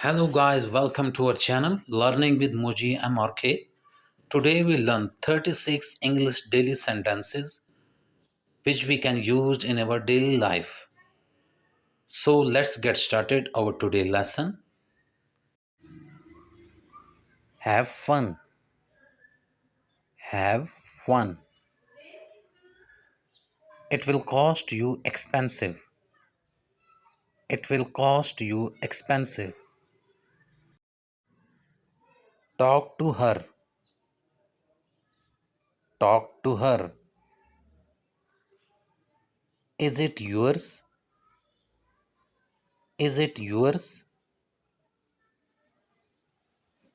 Hello guys, welcome to our channel Learning with Moji MRK. Today we learn 36 English daily sentences which we can use in our daily life. So let's get started our today lesson. Have fun. Have fun. It will cost you expensive. It will cost you expensive. Talk to her. Talk to her. Is it yours? Is it yours?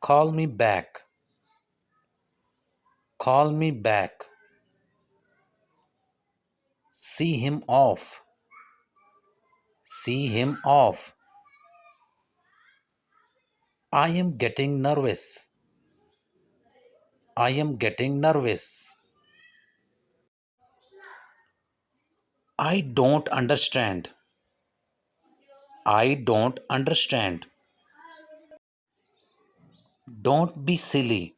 Call me back. Call me back. See him off. See him off. I am getting nervous. I am getting nervous. I don't understand. I don't understand. Don't be silly.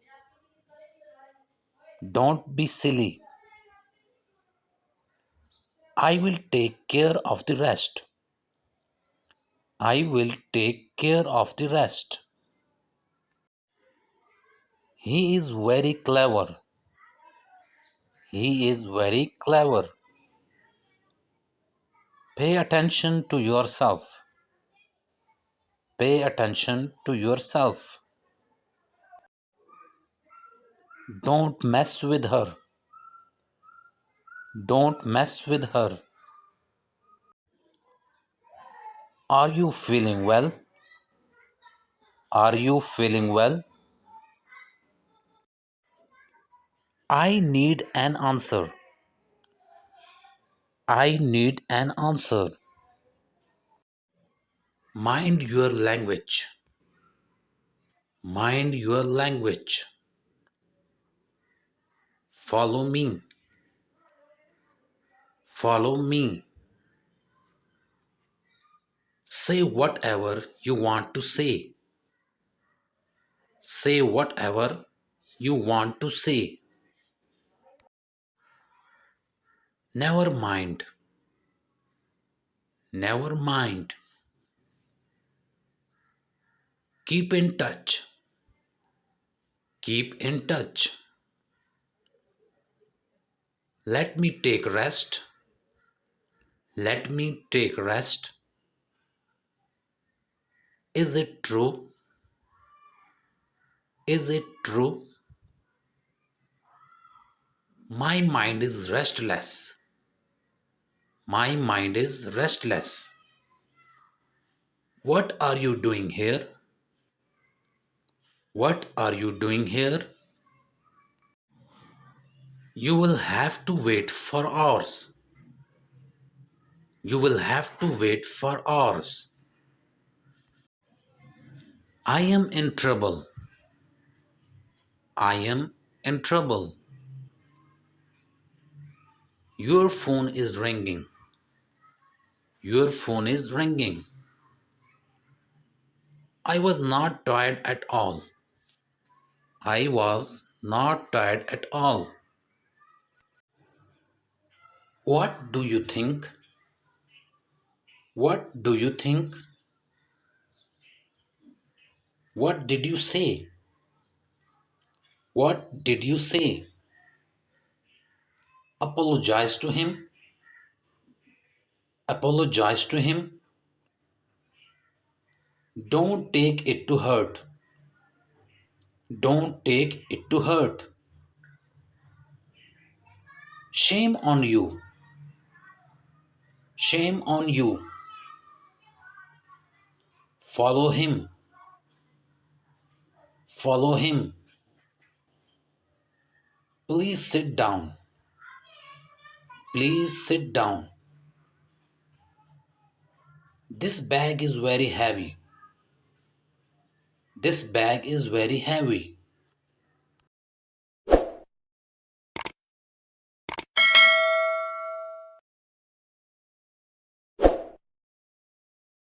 Don't be silly. I will take care of the rest. I will take care of the rest. He is very clever. He is very clever. Pay attention to yourself. Pay attention to yourself. Don't mess with her. Don't mess with her. Are you feeling well? Are you feeling well? I need an answer. I need an answer. Mind your language. Mind your language. Follow me. Follow me. Say whatever you want to say. Say whatever you want to say. Never mind. Never mind. Keep in touch. Keep in touch. Let me take rest. Let me take rest. Is it true? Is it true? My mind is restless. My mind is restless. What are you doing here? What are you doing here? You will have to wait for hours. You will have to wait for hours. I am in trouble. I am in trouble. Your phone is ringing. Your phone is ringing. I was not tired at all. I was not tired at all. What do you think? What do you think? What did you say? What did you say? Apologize to him. Apologize to him. Don't take it to hurt. Don't take it to hurt. Shame on you. Shame on you. Follow him. Follow him. Please sit down. Please sit down. This bag is very heavy. This bag is very heavy.